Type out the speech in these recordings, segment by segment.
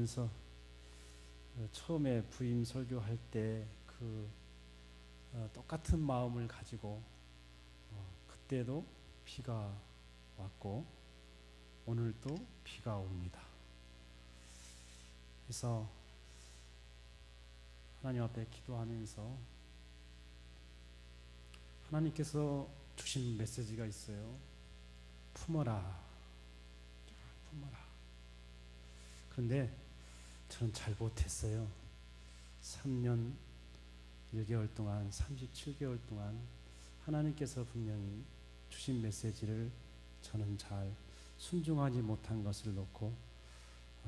기도하면서 처음에 부임 설교할 때 똑같은 마음을 가지고 그때도 비가 왔고 오늘도 비가 옵니다. 그래서 하나님 앞에 기도하면서 하나님께서 주신 메시지가 있어요. 품어라. 그런데 저는 잘 못했어요. 3년 1개월 동안 37개월 동안 하나님께서 분명히 주신 메시지를 저는 잘 순종하지 못한 것을 놓고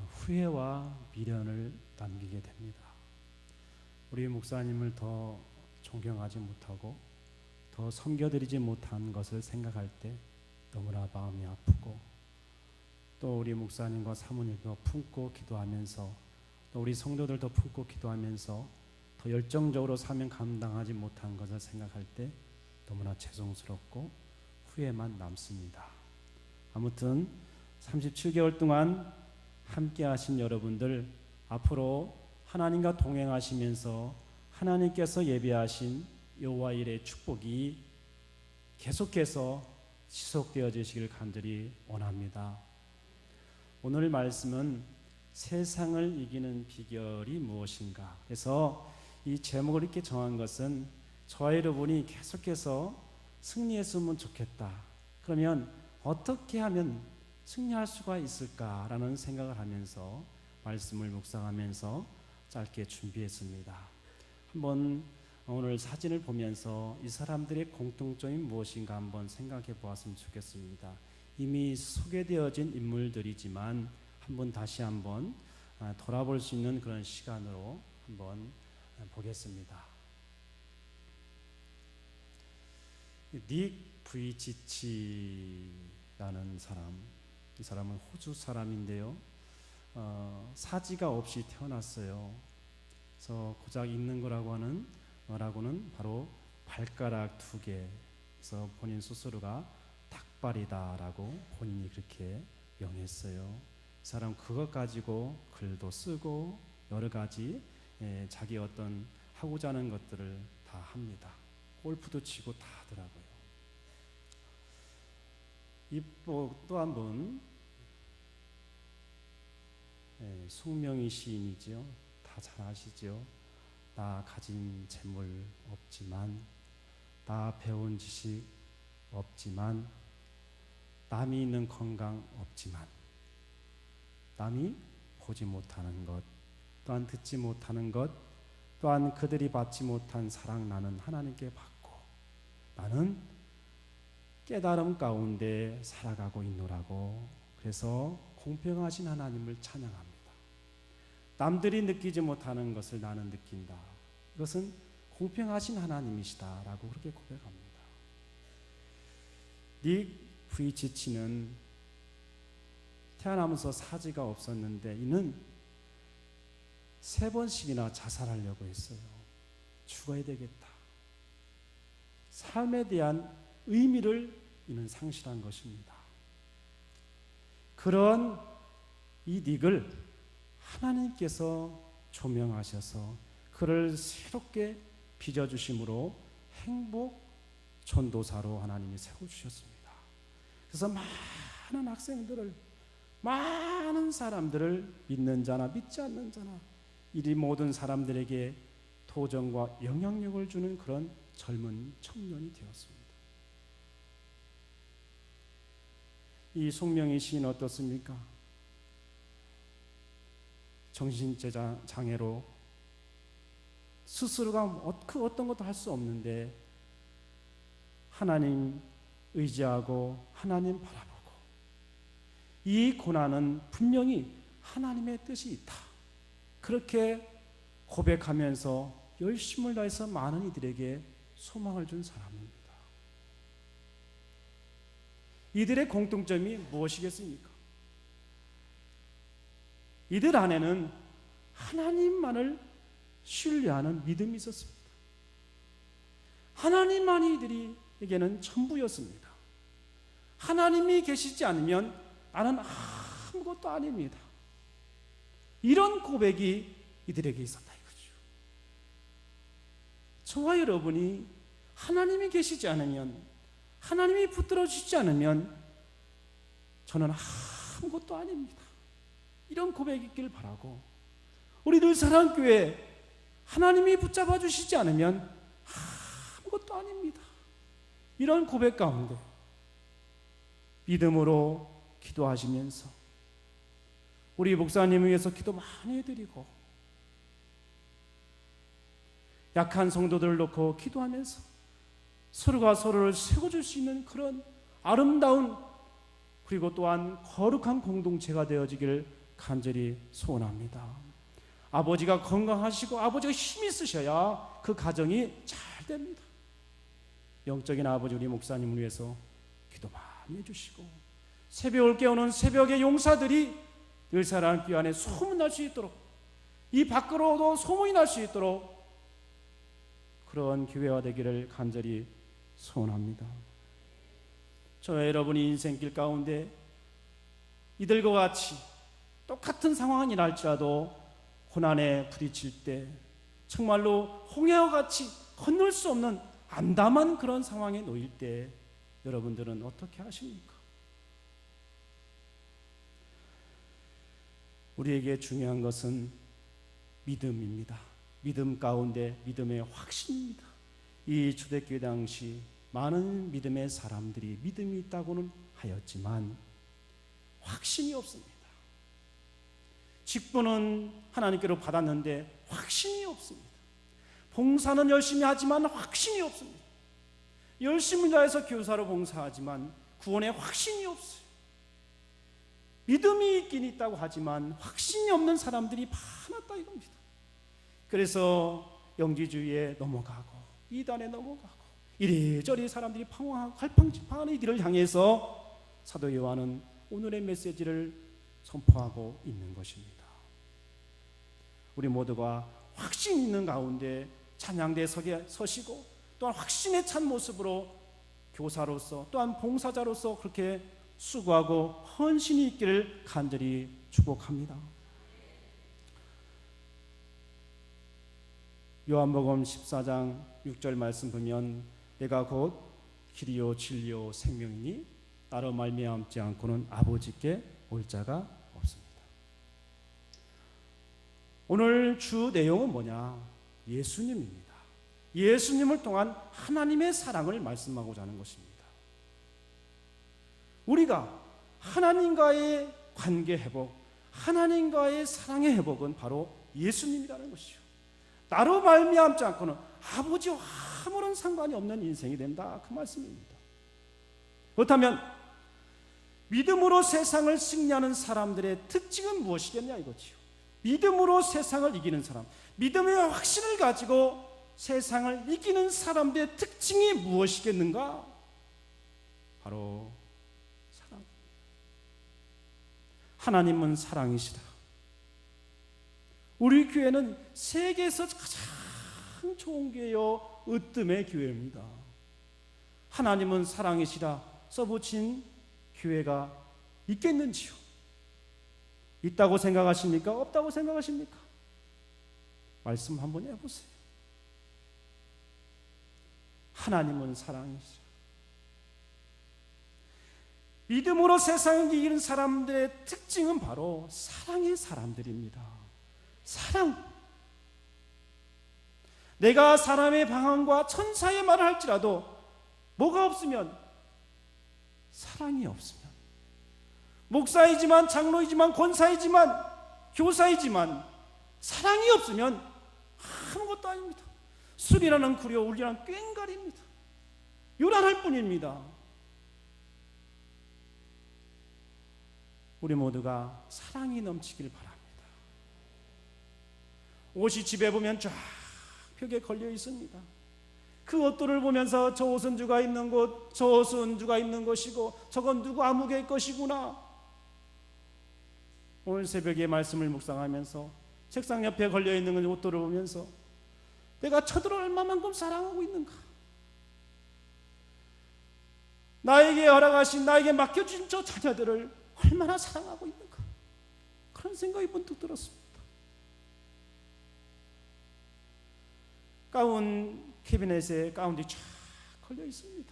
후회와 미련을 남기게 됩니다. 우리 목사님을 더 존경하지 못하고 더 섬겨드리지 못한 것을 생각할 때 너무나 마음이 아프고, 또 우리 목사님과 사모님도 품고 기도하면서, 또 우리 성도들도 품고 기도하면서 더 열정적으로 사명 감당하지 못한 것을 생각할 때 너무나 죄송스럽고 후회만 남습니다. 아무튼 37개월 동안 함께 하신 여러분들, 앞으로 하나님과 동행하시면서 하나님께서 예비하신 여호와 일의 축복이 계속해서 지속되어지시길 간절히 원합니다. 오늘 말씀은 세상을 이기는 비결이 무엇인가. 그래서 이 제목을 이렇게 정한 것은 저와 여러분이 계속해서 승리했으면 좋겠다. 그러면 어떻게 하면 승리할 수가 있을까라는 생각을 하면서 말씀을 묵상하면서 짧게 준비했습니다. 한번 오늘 사진을 보면서 이 사람들의 공통점이 무엇인가 한번 생각해 보았으면 좋겠습니다. 이미 소개되어진 인물들이지만 다시 한번 돌아볼 수 있는 그런 시간으로 한번 보겠습니다. 닉 부이치치라는 사람, 이 사람은 호주 사람인데요. 사지가 없이 태어났어요. 그래서 고작 있는 거라고는 바로 발가락 2개. 그래서 본인 스스로가 닭발이다라고 본인이 그렇게 명했어요. 이 사람 그것 가지고 글도 쓰고 여러 가지 자기 어떤 하고자 하는 것들을 다 합니다. 골프도 치고 다 하더라고요. 또 한 분, 숙명희 시인이죠. 다 잘 아시죠? 나 가진 재물 없지만, 나 배운 지식 없지만, 남이 있는 건강 없지만, 남이 보지 못하는 것, 또한 듣지 못하는 것, 또한 그들이 받지 못한 사랑 나는 하나님께 받고, 나는 깨달음 가운데 살아가고 있노라고. 그래서 공평하신 하나님을 찬양합니다. 남들이 느끼지 못하는 것을 나는 느낀다. 이것은 공평하신 하나님이시다라고 그렇게 고백합니다. 닉 부이치치는 태어나면서 사지가 없었는데 이는 3번씩이나 자살하려고 했어요. 죽어야 되겠다. 삶에 대한 의미를 이는 상실한 것입니다. 그런 이 닉을 하나님께서 조명하셔서 그를 새롭게 빚어주심으로 행복 전도사로 하나님이 세워주셨습니다. 그래서 많은 학생들을, 많은 사람들을 믿는 자나 믿지 않는 자나 이 모든 사람들에게 도전과 영향력을 주는 그런 젊은 청년이 되었습니다. 이 숙명희 시인 어떻습니까? 정신장애로 스스로가 그 어떤 것도 할 수 없는데 하나님 의지하고 하나님 바라보고, 이 고난은 분명히 하나님의 뜻이 있다, 그렇게 고백하면서 열심을 다해서 많은 이들에게 소망을 준 사람입니다. 이들의 공통점이 무엇이겠습니까? 이들 안에는 하나님만을 신뢰하는 믿음이 있었습니다. 하나님만이 이들에게는 전부였습니다. 하나님이 계시지 않으면 나는 아무것도 아닙니다. 이런 고백이 이들에게 있었다 이거죠. 저와 여러분이 하나님이 계시지 않으면, 하나님이 붙들어 주시지 않으면 저는 아무것도 아닙니다. 이런 고백이 있길 바라고, 우리들 사랑교회 하나님이 붙잡아 주시지 않으면 아무것도 아닙니다. 이런 고백 가운데 믿음으로 기도하시면서 우리 목사님을 위해서 기도 많이 해드리고, 약한 성도들을 놓고 기도하면서 서로가 서로를 세워줄 수 있는 그런 아름다운, 그리고 또한 거룩한 공동체가 되어지길 간절히 소원합니다. 아버지가 건강하시고 아버지가 힘이 있으셔야 그 가정이 잘 됩니다. 영적인 아버지, 우리 목사님을 위해서 기도 많이 해주시고, 새벽을 깨우는 새벽의 용사들이 늘 사랑교회 안에 소문날 수 있도록, 이 밖으로도 소문이 날 수 있도록 그런 교회가 되기를 간절히 소원합니다. 저와 여러분이 인생길 가운데 이들과 같이 똑같은 상황이 날지라도 고난에 부딪힐 때 정말로 홍해와 같이 건널 수 없는 암담한 그런 상황에 놓일 때 여러분들은 어떻게 하십니까? 우리에게 중요한 것은 믿음입니다. 믿음 가운데 믿음의 확신입니다. 이 초대교회 당시 많은 믿음의 사람들이 믿음이 있다고는 하였지만 확신이 없습니다. 직분은 하나님께로 받았는데 확신이 없습니다. 봉사는 열심히 하지만 확신이 없습니다. 열심히 다해서 교사로 봉사하지만 구원에 확신이 없어요. 믿음이 있긴 있다고 하지만 확신이 없는 사람들이 많았다 이겁니다. 그래서 영지주의에 넘어가고 이단에 넘어가고 이리저리 사람들이 방황하고 갈팡질팡하는 이들을 향해서 사도 요한은 오늘의 메시지를 선포하고 있는 것입니다. 우리 모두가 확신 있는 가운데 찬양대에 서시고, 또한 확신에 찬 모습으로 교사로서 또한 봉사자로서 그렇게 수고하고 헌신이 있기를 간절히 축복합니다. 요한복음 14장 6절 말씀 보면 내가 곧 길이요 진리요 생명이니 나로 말미암지 않고는 아버지께 올 자가 없습니다. 오늘 주 내용은 뭐냐? 예수님입니다. 예수님을 통한 하나님의 사랑을 말씀하고자 하는 것입니다. 우리가 하나님과의 관계 회복, 하나님과의 사랑의 회복은 바로 예수님이라는 것이죠. 나로 말미암지 않고는 아버지와 아무런 상관이 없는 인생이 된다, 그 말씀입니다. 그렇다면 믿음으로 세상을 승리하는 사람들의 특징은 무엇이겠냐 이거지요. 믿음으로 세상을 이기는 사람, 믿음의 확신을 가지고 세상을 이기는 사람들의 특징이 무엇이겠는가? 바로 사랑. 하나님은 사랑이시다. 우리 교회는 세계에서 가장 좋은 교회요 으뜸의 교회입니다. 하나님은 사랑이시다 써붙인 교회가 있겠는지요? 있다고 생각하십니까? 없다고 생각하십니까? 말씀 한번 해보세요. 하나님은 사랑이시다. 믿음으로 세상을 이기는 사람들의 특징은 바로 사랑의 사람들입니다. 사랑. 내가 사람의 방언과 천사의 말을 할지라도 뭐가 없으면, 사랑이 없으면, 목사이지만 장로이지만 권사이지만 교사이지만 사랑이 없으면 아무것도 아닙니다. 술이라는 구려, 울리라는 꽹과리입니다. 요란할 뿐입니다. 우리 모두가 사랑이 넘치길 바랍니다. 옷이 집에 보면 쫙 벽에 걸려 있습니다. 그 옷들을 보면서 저 옷은 누가 입는 곳, 저 옷은 누가 입는 것이고 저건 누구 아무개의 것이구나. 오늘 새벽에 말씀을 묵상하면서 책상 옆에 걸려 있는 옷들을 보면서 내가 저들을 얼마만큼 사랑하고 있는가, 나에게 허락하신, 나에게 맡겨주신 저 자녀들을 얼마나 사랑하고 있는가, 그런 생각이 번뜩 들었습니다. 가운 캐비넷에 가운들이 쫙 걸려 있습니다.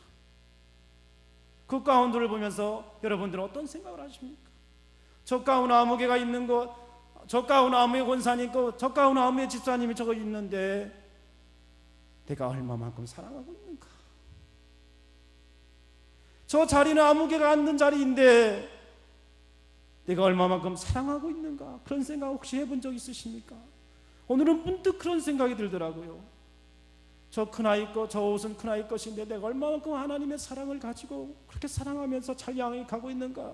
그 가운들을 보면서 여러분들은 어떤 생각을 하십니까? 저 가운 아무 개가 있는 것, 저 가운 아무의 권사님 있고, 저 가운 아무의 집사님이 저거 있는데 내가 얼마만큼 사랑하고 있는가? 저 자리는 아무 개가 앉는 자리인데 내가 얼마만큼 사랑하고 있는가? 그런 생각 혹시 해본 적 있으십니까? 오늘은 문득 그런 생각이 들더라고요. 저 큰아이 거, 저 옷은 큰아이 것인데 내가 얼마만큼 하나님의 사랑을 가지고 그렇게 사랑하면서 잘 향해 가고 있는가?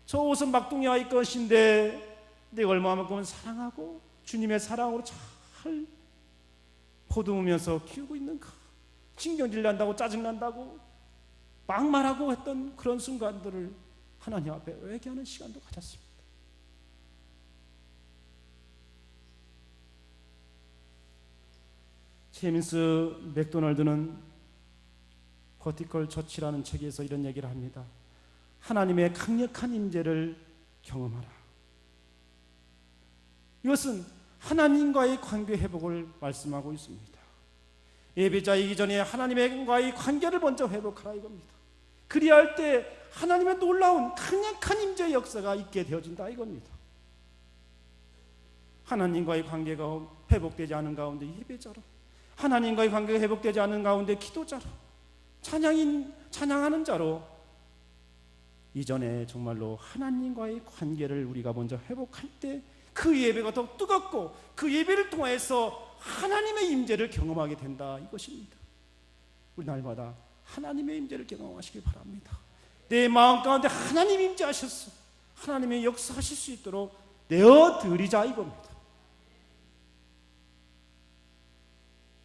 저 옷은 막둥이 아이 것인데 내가 얼마만큼 사랑하고 주님의 사랑으로 잘 보듬으면서 키우고 있는가? 신경질 난다고 짜증난다고 막말하고 했던 그런 순간들을 하나님 앞에 회개하는 시간도 가졌습니다. 제임스 맥도널드는 버티컬 처치라는 책에서 이런 얘기를 합니다. 하나님의 강력한 임재를 경험하라. 이것은 하나님과의 관계 회복을 말씀하고 있습니다. 예배자이기 전에 하나님과의 관계를 먼저 회복하라 이겁니다. 그리할 때 하나님의 놀라운 강력한 임재의 역사가 있게 되어진다 이겁니다. 하나님과의 관계가 회복되지 않은 가운데 예배자로, 하나님과의 관계가 회복되지 않은 가운데 기도자로, 찬양하는 자로 이전에 정말로 하나님과의 관계를 우리가 먼저 회복할 때 그 예배가 더 뜨겁고 그 예배를 통해서 하나님의 임재를 경험하게 된다 이것입니다. 우리 날마다 하나님의 임재를 경험하시길 바랍니다. 내 마음 가운데 하나님 임재하셔서 하나님의 역사하실 수 있도록 내어드리자 이겁니다.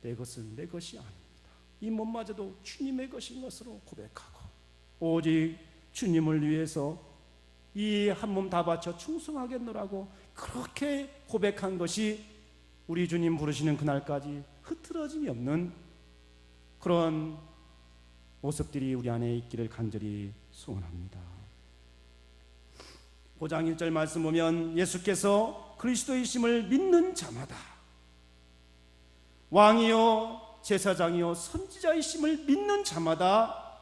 내 것은 내 것이 아닙니다. 이 몸마저도 주님의 것인 것으로 고백하고 오직 주님을 위해서 이 한 몸 다 바쳐 충성하겠노라고 그렇게 고백한 것이 우리 주님 부르시는 그날까지 흐트러짐이 없는 그런 모습들이 우리 안에 있기를 간절히 소원합니다. 5장 1절 말씀 보면 예수께서 그리스도이심을 믿는 자마다 왕이요 제사장이요 선지자이심을 믿는 자마다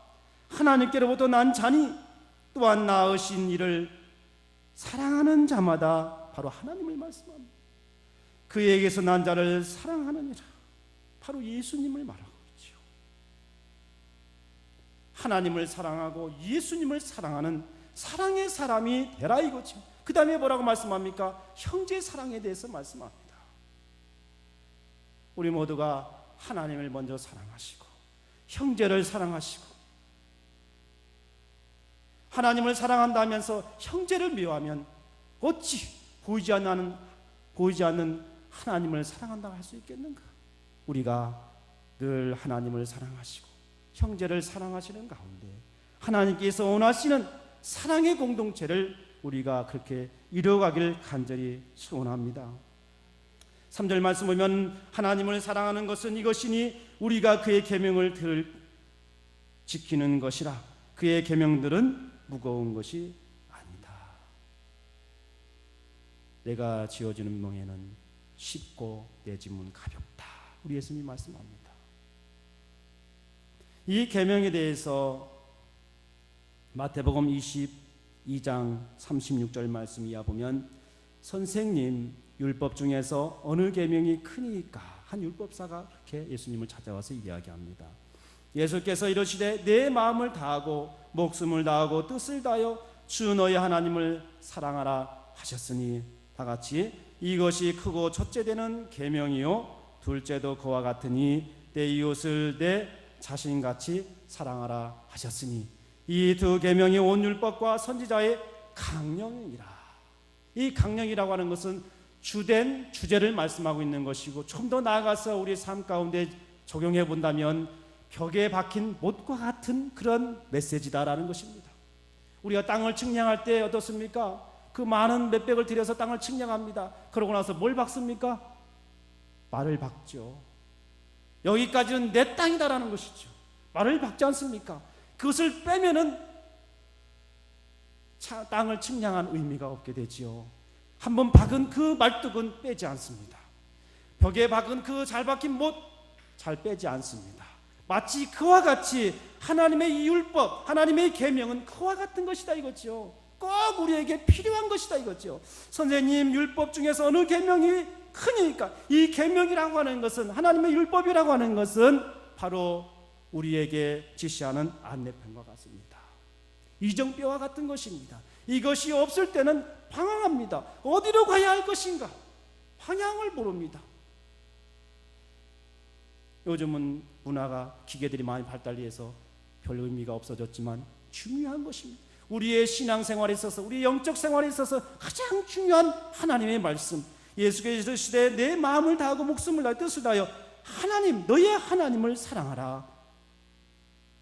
하나님께로부터 난 자니 또한 낳으신 이를 사랑하는 자마다 바로 하나님을 말씀합니다. 그에게서 난 자를 사랑하느니라. 바로 예수님을 말하고 있죠. 하나님을 사랑하고 예수님을 사랑하는 사랑의 사람이 되라 이거죠. 그 다음에 뭐라고 말씀합니까? 형제 사랑에 대해서 말씀합니다. 우리 모두가 하나님을 먼저 사랑하시고 형제를 사랑하시고 하나님을 사랑한다면서 형제를 미워하면 어찌 보이지 않는 하나님을 사랑한다고 할 수 있겠는가? 우리가 늘 하나님을 사랑하시고 형제를 사랑하시는 가운데 하나님께서 원하시는 사랑의 공동체를 우리가 그렇게 이루어가길 간절히 소원합니다. 3절 말씀 보면 하나님을 사랑하는 것은 이것이니 우리가 그의 계명을 지키는 것이라. 그의 계명들은 무거운 것이 아니다. 내가 지어주는 멍에는 쉽고 내 짐은 가볍다. 우리 예수님이 말씀합니다. 이 계명에 대해서 마태복음 22장 36절 말씀 이하 보면 선생님 율법 중에서 어느 계명이 크니까 한 율법사가 그렇게 예수님을 찾아와서 이야기합니다. 예수께서 이르시되 내 마음을 다하고 목숨을 다하고 뜻을 다하여 주 너의 하나님을 사랑하라 하셨으니 다같이 이것이 크고 첫째 되는 계명이요 둘째도 그와 같으니 내 이웃을 내 자신같이 사랑하라 하셨으니 이 두 계명이 온 율법과 선지자의 강령이라. 이 강령이라고 하는 것은 주된 주제를 말씀하고 있는 것이고 좀 더 나아가서 우리 삶 가운데 적용해 본다면 벽에 박힌 못과 같은 그런 메시지다라는 것입니다. 우리가 땅을 측량할 때 어떻습니까? 그 많은 몇백을 들여서 땅을 측량합니다. 그러고 나서 뭘 박습니까? 말을 박죠. 여기까지는 내 땅이다라는 것이죠. 말을 박지 않습니까? 그것을 빼면은 땅을 측량한 의미가 없게 되지요. 한번 박은 그 말뚝은 빼지 않습니다. 벽에 박은 그 잘 박힌 못, 잘 빼지 않습니다. 마치 그와 같이 하나님의 이 율법, 하나님의 계명은 그와 같은 것이다 이거죠. 꼭 우리에게 필요한 것이다 이거죠. 선생님, 율법 중에서 어느 계명이 크니까? 이 계명이라고 하는 것은, 하나님의 율법이라고 하는 것은 바로 우리에게 지시하는 안내편과 같습니다. 이정표와 같은 것입니다. 이것이 없을 때는 방황합니다. 어디로 가야 할 것인가? 방향을 모릅니다. 요즘은 문화가, 기계들이 많이 발달해서 별 의미가 없어졌지만 중요한 것입니다. 우리의 신앙생활에 있어서, 우리의 영적 생활에 있어서 가장 중요한 하나님의 말씀, 예수께서 이르시되 내 마음을 다하고 목숨을 다하여 뜻을 다하여 하나님, 너의 하나님을 사랑하라.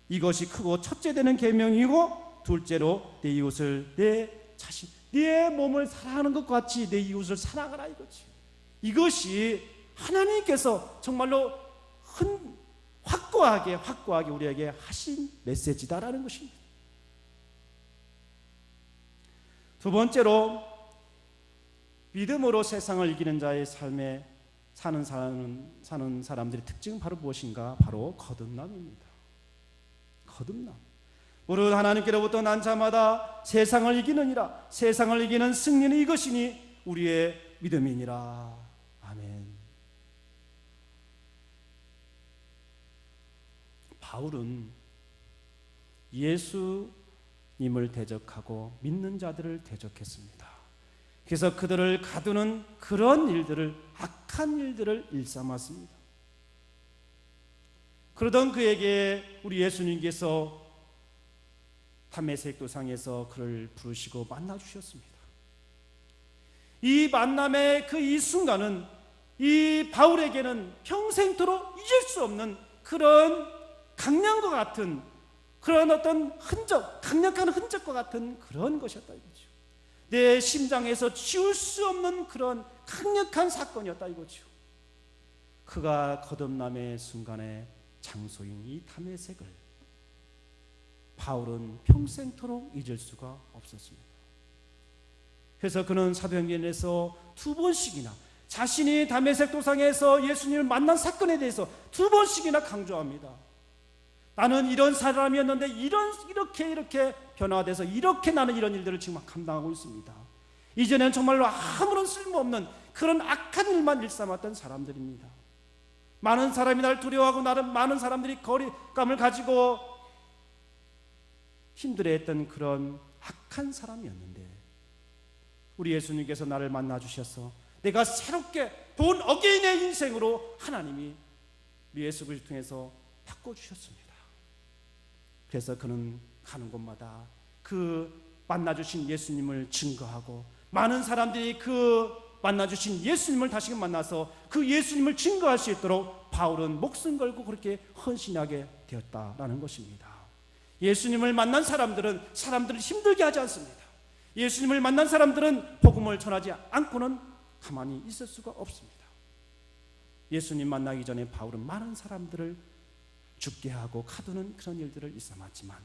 이것이 크고 첫째 되는 계명이고, 둘째로 내 이웃을 내 자신, 네 몸을 사랑하는 것 같이 내 이웃을 사랑하라 이거지. 이것이 하나님께서 정말로 확고하게 우리에게 하신 메시지다라는 것입니다. 두 번째로, 믿음으로 세상을 이기는 자의 삶에 사는 사람들의 특징은 바로 무엇인가? 바로 거듭남입니다. 거듭남. 무릇 하나님께로부터 난 자마다 세상을 이기느니라. 세상을 이기는 승리는 이것이니 우리의 믿음이니라. 아멘. 바울은 예수님을 대적하고 믿는 자들을 대적했습니다. 그래서 그들을 가두는 그런 일들을, 악한 일들을 일삼았습니다. 그러던 그에게 우리 예수님께서 담메색 도상에서 그를 부르시고 만나주셨습니다. 이 만남의 이 순간은 이 바울에게는 평생토록 잊을 수 없는 그런 강량과 같은, 그런 어떤 흔적, 강력한 흔적과 같은 그런 것이었다 이거죠. 내 심장에서 지울 수 없는 그런 강력한 사건이었다 이거죠. 그가 거듭남의 순간에 장소인 이 담메색을 바울은 평생토록 잊을 수가 없었습니다. 그래서 그는 사도행전에서 2번씩이나 자신이 담메색 도상에서 예수님을 만난 사건에 대해서 2번씩이나 강조합니다. 나는 이런 사람이었는데 이렇게 변화돼서 이렇게 나는 이런 일들을 지금 감당하고 있습니다. 이전에는 정말로 아무런 쓸모없는 그런 악한 일만 일삼았던 사람들입니다. 많은 사람이 나를 두려워하고 많은 사람들이 거리감을 가지고 힘들어했던 그런 악한 사람이었는데, 우리 예수님께서 나를 만나 주셔서 내가 새롭게 본 어게인의 인생으로 하나님이 우리 예수 그리스도를 통해서 바꿔주셨습니다. 그래서 그는 가는 곳마다 그 만나주신 예수님을 증거하고, 많은 사람들이 그 만나주신 예수님을 다시금 만나서 그 예수님을 증거할 수 있도록 바울은 목숨 걸고 그렇게 헌신하게 되었다라는 것입니다. 예수님을 만난 사람들을 힘들게 하지 않습니다. 예수님을 만난 사람들은 복음을 전하지 않고는 가만히 있을 수가 없습니다. 예수님 만나기 전에 바울은 많은 사람들을 죽게 하고 가두는 그런 일들을 일삼았지만,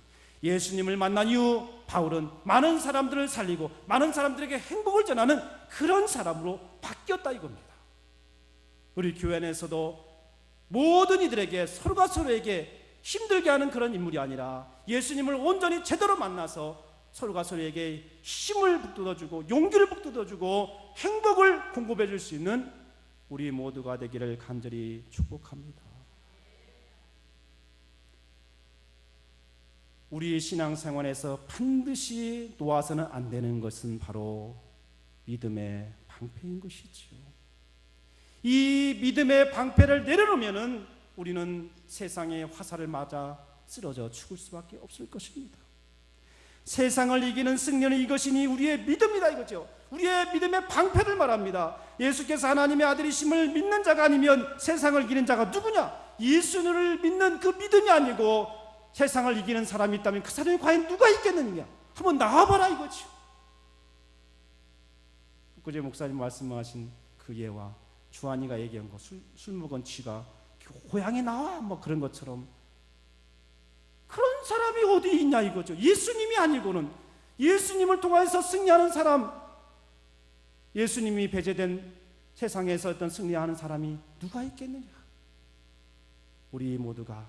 예수님을 만난 이후 바울은 많은 사람들을 살리고 많은 사람들에게 행복을 전하는 그런 사람으로 바뀌었다 이겁니다. 우리 교회 안에서도 모든 이들에게, 서로가 서로에게 힘들게 하는 그런 인물이 아니라 예수님을 온전히 제대로 만나서 서로가 서로에게 힘을 북돋아주고 용기를 북돋아주고 행복을 공급해 줄 수 있는 우리 모두가 되기를 간절히 축복합니다. 우리 신앙생활에서 반드시 놓아서는 안 되는 것은 바로 믿음의 방패인 것이지요. 이 믿음의 방패를 내려놓으면 우리는 세상의 화살을 맞아 쓰러져 죽을 수밖에 없을 것입니다. 세상을 이기는 승리는 이것이니 우리의 믿음이다 이거죠. 우리의 믿음의 방패를 말합니다. 예수께서 하나님의 아들이심을 믿는 자가 아니면 세상을 이기는 자가 누구냐? 예수를 믿는 그 믿음이 아니고 세상을 이기는 사람이 있다면 그 사람이 과연 누가 있겠느냐? 한번 나와봐라 이거죠. 그제 목사님 말씀하신 그 예와 주한이가 얘기한 거, 술 먹은 쥐가 고향에 나와 뭐 그런 것처럼, 그런 사람이 어디 있냐 이거죠. 예수님이 아니고는, 예수님을 통해서 승리하는 사람, 예수님이 배제된 세상에서 어떤 승리하는 사람이 누가 있겠느냐? 우리 모두가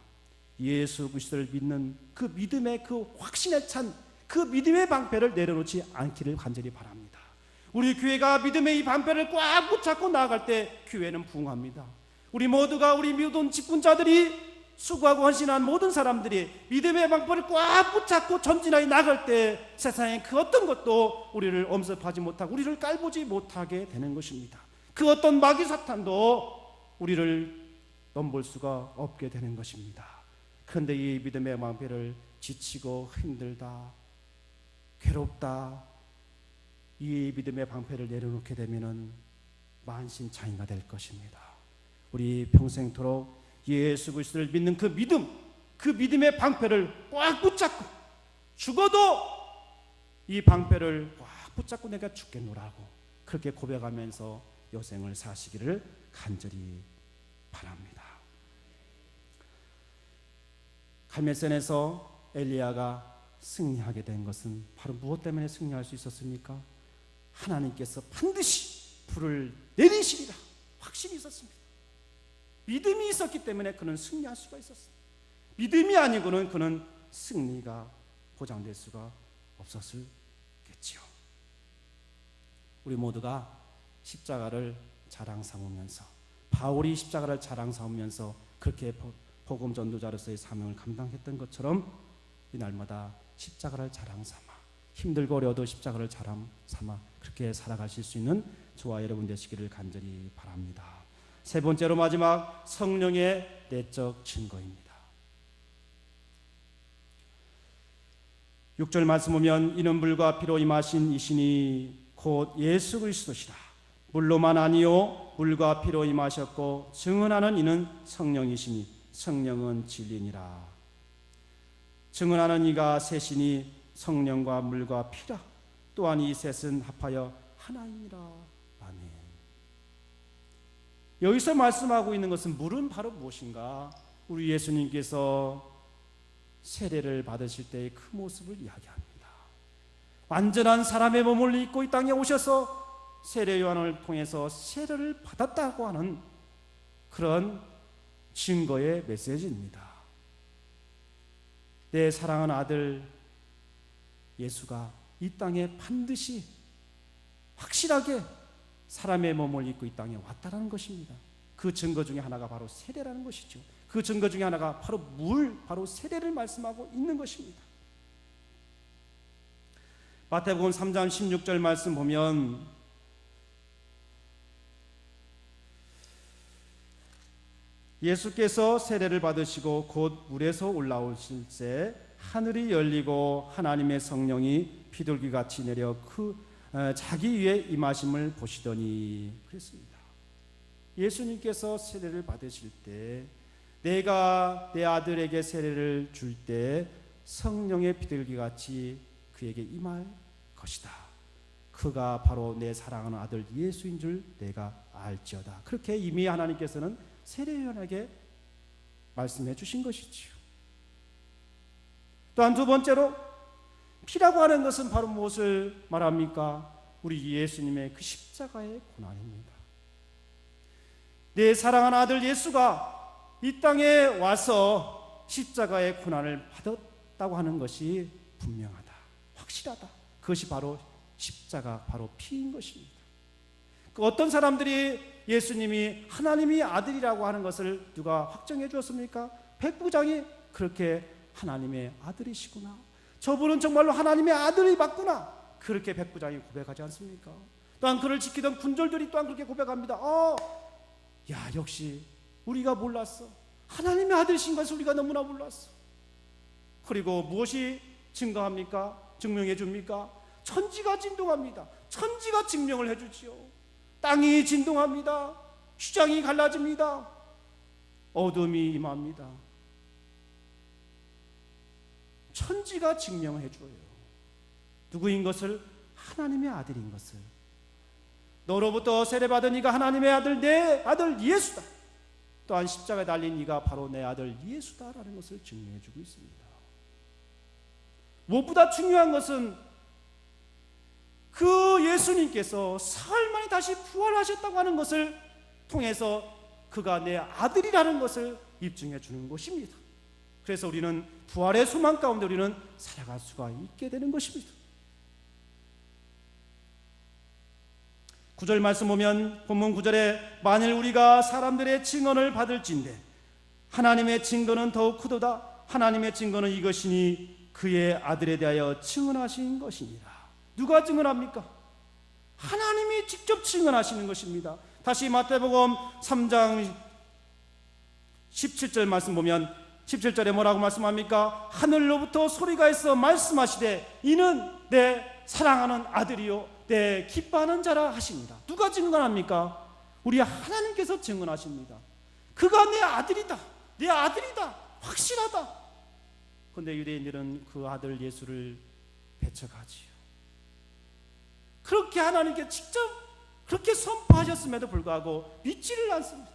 예수 그리스도를 믿는 그 믿음의 그 확신에 찬 그 믿음의 방패를 내려놓지 않기를 간절히 바랍니다. 우리 교회가 믿음의 이 방패를 꽉 붙잡고 나아갈 때 교회는 부흥합니다. 우리 모두가, 우리 모든 직분자들이, 수고하고 헌신한 모든 사람들이 믿음의 방패를 꽉 붙잡고 전진하여 나갈 때 세상의 그 어떤 것도 우리를 엄습하지 못하고 우리를 깔보지 못하게 되는 것입니다. 그 어떤 마귀 사탄도 우리를 넘볼 수가 없게 되는 것입니다. 그런데 이 믿음의 방패를 지치고 힘들다, 괴롭다, 이 믿음의 방패를 내려놓게 되면은 만신창이가 될 것입니다. 우리 평생토록 예수 그리스도를 믿는 그 믿음, 그 믿음의 방패를 꽉 붙잡고 죽어도 이 방패를 꽉 붙잡고 내가 죽겠노라고 그렇게 고백하면서 여생을 사시기를 간절히 바랍니다. 갈멜산에서 엘리야가 승리하게 된 것은 바로 무엇 때문에 승리할 수 있었습니까? 하나님께서 반드시 불을 내리시리라 확신이 있었습니다. 믿음이 있었기 때문에 그는 승리할 수가 있었습니다. 믿음이 아니고는 그는 승리가 보장될 수가 없었겠지요. 우리 모두가 십자가를 자랑 삼으면서, 바울이 십자가를 자랑 삼으면서 그렇게 복음 전도자로서의 사명을 감당했던 것처럼 이 날마다 십자가를 자랑 삼아, 힘들고 어려워도 십자가를 자랑 삼아 그렇게 살아가실 수 있는 저와 여러분 되시기를 간절히 바랍니다. 세 번째로 마지막, 성령의 내적 증거입니다. 6절 말씀 보면 이는 물과 피로 임하신 이신이 곧 예수 그리스도시라. 물로만 아니요 물과 피로 임하셨고 증언하는 이는 성령이시니 성령은 진리니라. 증언하는 이가 셋이니 성령과 물과 피라. 또한 이 셋은 합하여 하나이니라. 아멘. 여기서 말씀하고 있는 것은 물은 바로 무엇인가? 우리 예수님께서 세례를 받으실 때의 그 모습을 이야기합니다. 완전한 사람의 몸을 입고 이 땅에 오셔서 세례 요한을 통해서 세례를 받았다고 하는 그런 증거의 메시지입니다. 내 사랑하는 아들 예수가 이 땅에 반드시 확실하게 사람의 몸을 입고 이 땅에 왔다라는 것입니다. 그 증거 중에 하나가 바로 세례라는 것이죠. 그 증거 중에 하나가 바로 바로 세례를 말씀하고 있는 것입니다. 마태복음 3장 16절 말씀 보면 예수께서 세례를 받으시고 곧 물에서 올라오실 때 하늘이 열리고 하나님의 성령이 비둘기같이 내려 자기 위에 임하심을 보시더니 그랬습니다. 예수님께서 세례를 받으실 때 내가 내 아들에게 세례를 줄 때 성령의 비둘기같이 그에게 임할 것이다. 그가 바로 내 사랑하는 아들 예수인 줄 내가 알지어다. 그렇게 이미 하나님께서는 세례요한에게 말씀해 주신 것이지요. 또한 두 번째로 피라고 하는 것은 바로 무엇을 말합니까? 우리 예수님의 그 십자가의 고난입니다. 내 사랑하는 아들 예수가 이 땅에 와서 십자가의 고난을 받았다고 하는 것이 분명하다, 확실하다. 그것이 바로 십자가, 바로 피인 것입니다. 그 어떤 사람들이 예수님이 하나님이 아들이라고 하는 것을 누가 확정해 주었습니까? 백부장이 그렇게 하나님의 아들이시구나, 저분은 정말로 하나님의 아들이 맞구나, 그렇게 백부장이 고백하지 않습니까? 또한 그를 지키던 군졸들이 또한 그렇게 고백합니다. 야, 역시 우리가 몰랐어. 하나님의 아들이신 것을 우리가 너무나 몰랐어. 그리고 무엇이 증거합니까? 증명해 줍니까? 천지가 진동합니다. 천지가 증명을 해 주지요. 땅이 진동합니다. 휴장이 갈라집니다. 어둠이 임합니다. 천지가 증명해 줘요. 누구인 것을? 하나님의 아들인 것을. 너로부터 세례받은 이가 하나님의 아들, 내 아들 예수다. 또한 십자가에 달린 이가 바로 내 아들 예수다라는 것을 증명해 주고 있습니다. 무엇보다 중요한 것은 그 예수님께서 사흘 만에 다시 부활하셨다고 하는 것을 통해서 그가 내 아들이라는 것을 입증해 주는 것입니다. 그래서 우리는 부활의 소망 가운데 우리는 살아갈 수가 있게 되는 것입니다. 9절 말씀 보면 본문 9절에 만일 우리가 사람들의 증언을 받을진대 하나님의 증거는 더욱 크도다. 하나님의 증거는 이것이니 그의 아들에 대하여 증언하신 것이니라. 누가 증언합니까? 하나님이 직접 증언하시는 것입니다. 다시 마태복음 3장 17절 말씀 보면 17절에 뭐라고 말씀합니까? 하늘로부터 소리가 있어 말씀하시되 이는 내 사랑하는 아들이요 내 기뻐하는 자라 하십니다. 누가 증언합니까? 우리 하나님께서 증언하십니다. 그가 내 아들이다, 내 아들이다, 확실하다. 그런데 유대인들은 그 아들 예수를 배척하지요. 그렇게 하나님께 직접 그렇게 선포하셨음에도 불구하고 믿지를 않습니다.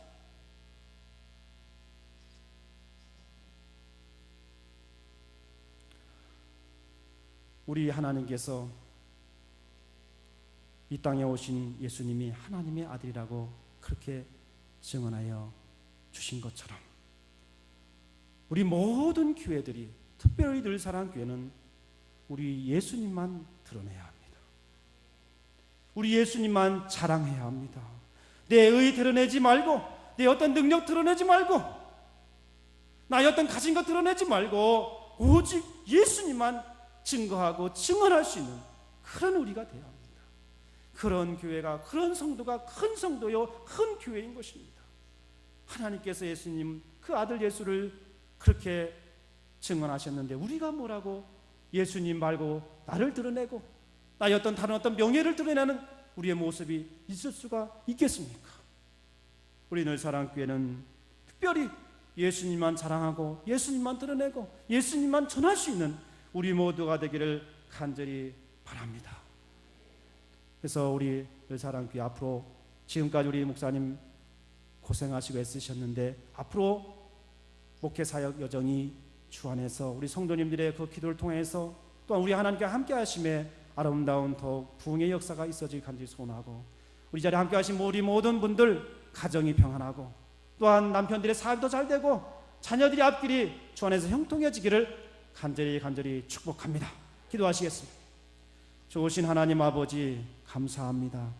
우리 하나님께서 이 땅에 오신 예수님이 하나님의 아들이라고 그렇게 증언하여 주신 것처럼 우리 모든 교회들이 특별히 늘사랑교회는 우리 예수님만 드러내야 합니다. 우리 예수님만 자랑해야 합니다. 내 의 드러내지 말고, 내 어떤 능력 드러내지 말고, 나의 어떤 가진 것 드러내지 말고 오직 예수님만 증거하고 증언할 수 있는 그런 우리가 되어야 합니다. 그런 교회가, 그런 성도가 큰 성도요 큰 교회인 것입니다. 하나님께서 예수님 그 아들 예수를 그렇게 증언하셨는데 우리가 뭐라고 예수님 말고 나를 드러내고 나의 어떤 다른 어떤 명예를 드러내는 우리의 모습이 있을 수가 있겠습니까? 우리 늘사랑교회는 특별히 예수님만 자랑하고 예수님만 드러내고 예수님만 전할 수 있는 우리 모두가 되기를 간절히 바랍니다. 그래서 우리 늘사랑교회 앞으로 지금까지 우리 목사님 고생하시고 애쓰셨는데 앞으로 목회사역 여정이 주 안에서 우리 성도님들의 그 기도를 통해서 또한 우리 하나님께 함께 하심에 아름다운 더욱 부흥의 역사가 있어질 간절히 소원하고 우리 자리에 함께 하신 우리 모든 분들 가정이 평안하고 또한 남편들의 사업도 잘 되고 자녀들의 앞길이 주 안에서 형통해지기를 간절히 축복합니다. 기도하시겠습니다. 좋으신 하나님 아버지 감사합니다.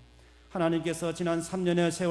하나님께서 지난 3년의 세월